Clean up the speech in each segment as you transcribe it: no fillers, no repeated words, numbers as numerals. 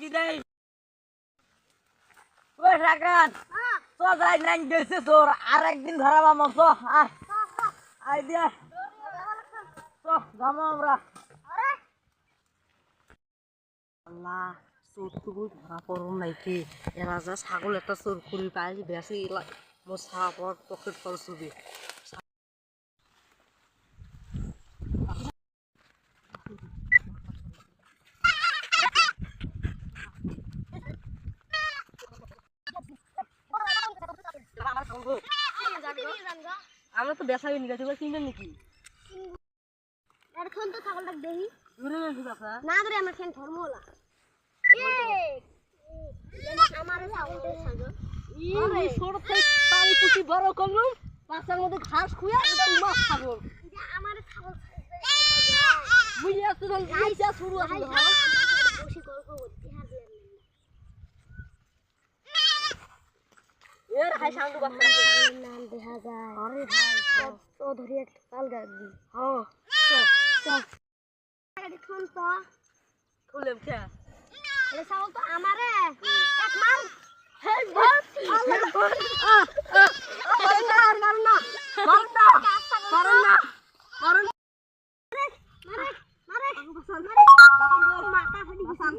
কি দেই ওই রাখান তো যাই নাই গেছে তোর আর একদিন ধরাবা মত আই দিয়া তো যাবো আমরা আল্লাহ চোর টুকু ধরা পড়ো নাকি এরা যা ছাগল একটা চোর করি পাই বেশি মোর ছাপর পকেট খরচ ছবি আমরা তো বেসাবি নি গেছি কিনবেন নাকি এখন তো ছাগলটা দেখি দূরে গেছি বাসা না ধরে আমার ফ্যান ধর্মলা আমারে ছাগলটা ছাগল এই ছোট থেকে পানি পুষি বড় করলুম পাঁচার মধ্যে ঘাস খুয়া এটা মাছ ছাগল আমারে ছাগল বুঝে আসতে ধর আইসা শুরু আছে বসি গল্প করতে হাজির এর হাই সাউন্ড বাচ্চা নাম দেখা যায় আরে ভাই চৌধুরী একটা পাল গাড়ি হ্যাঁ দেখুন তো খুলেম কে এটা ছাগল তো আমারে এক মার হেই বস মারুন না মারুন না মারুন না মারুন না মারুন মারে মারে বাসান মাথা ফাটি বাসান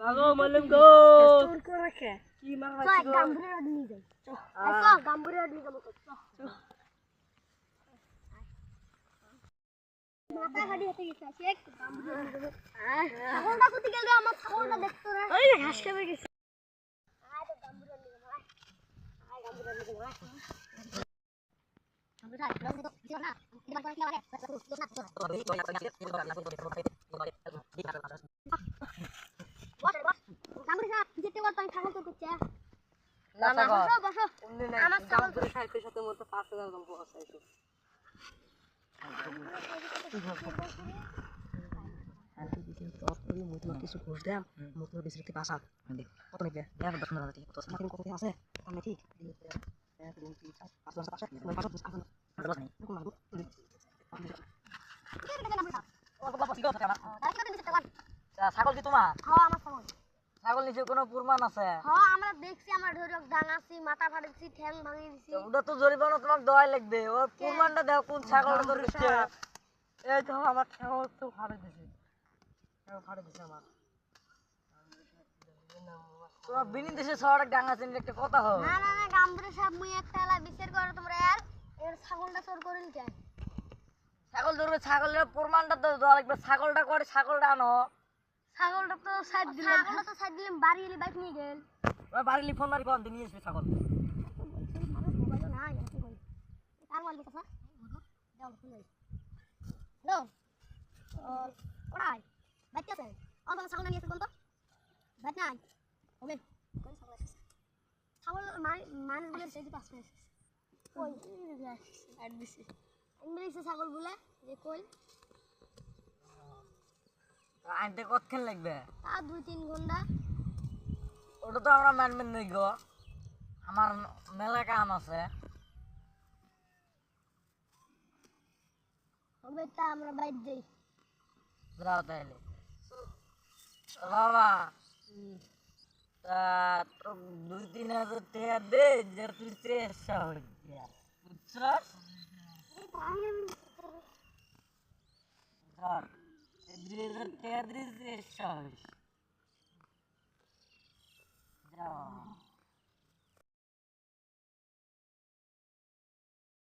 আগো মালুম গো চোর করে কে কি মার তো আছে এক গো গাম্বুরে রড নিয়ে যাই তো গাম্বুরে রড নিয়ে যাবো তো মাথা ফাটি হতে গেছে এক গাম্বুরে রড নিয়ে যাবো ছাগলটা কোথায় গেল আমার ছাগলটা দেখতো রে এই ঘাস খেতে গেছে আয় তো গাম্বুরে রড নিয়ে যাবো আয় গাম্বুরে রড নিয়ে যাবো গাম্বুরে রড নিয়ে যাবো দিও না দিবা করে কি হবে বস গাম্বুরে না যেতে বল তুই ছাগল তো করছে না না বসো বসো উনি না আমার গাম ছাগল করে খাইতে সাথে মতো 5000 গ্রাম বসাইছো আন্টি দিকে তো তুই মতো কিছু ঘুষ দাম মতো বেশি তে পাসা কত নিবে 10,000 টাকা কত সাথে কত আছে আমি ঠিক 1 2 3 4 5 5 5 মানে 5 5 আর বাস নাই কোন মাগো ও বাবা ঠিক আছে না ছাগল কি তোমার হ্যাঁ আমার ছাগল ছাগল নিচে কোনো প্রমাণ আছে হ্যাঁ আমরা দেখছি আমার ধরক ডাঙাছি মাথা ফাটাইছি ঠ্যাং ভাঙিয়ে দিছি ওটা তো জরিমানা তোমাকে দেওয়াই লাগবে ওর প্রমাণটা দাও কোন ছাগলটা ধরেছে এই তো আমার ছাগল তো ফাড়ে দিছে ফাড়ে দিছে আমার তোমার বিনি দেশে শহরে ডাঙা চিনি একটা কথা হোক না না না গাম্বুরে সাহেব মুই একটা এলা বিচার করে তোমরা আর এর ছাগলটা চোর করিল কেন ছাগল ধরবে ছাগলের প্রমাণটা তো দেওয়া লাগবে ছাগলটা করে ছাগলটা আনো ছাগলটা তো সাইড দিলাম ছাগলটা তো সাইড দিলাম বাড়ি এলে বাইক নিয়ে গেল ওই বাড়িলি ফোন মারি কোন নিয়ে আসবে ছাগল না কি করি কার মাল বেটা দাও শুনে হ্যালো ওরাই বাইক আছে অন ছাগল নিয়ে এসে কোন তো বাইক নাই ওবে কোন ছাগল আছে ছাগল মানুষ বলে সেই পাস করে কই আর দিছি ইংলিশে ছাগল বলে যে কই আনতে কতক্ষণ লাগবে তা 2-3 ঘন্টা ওটা তো আমরা মানবেন নাই গো আমার মেলা কাম আছে হবে তা আমরা বাইর দেই যাও তাহলে বাবা তা তো 2-3 হাজার টাকা দে যে তুই চেষ্টা হয়ে গিয়া বুঝছস ধর 2,000 টাকা দিয়ে চেষ্টা হইস যাও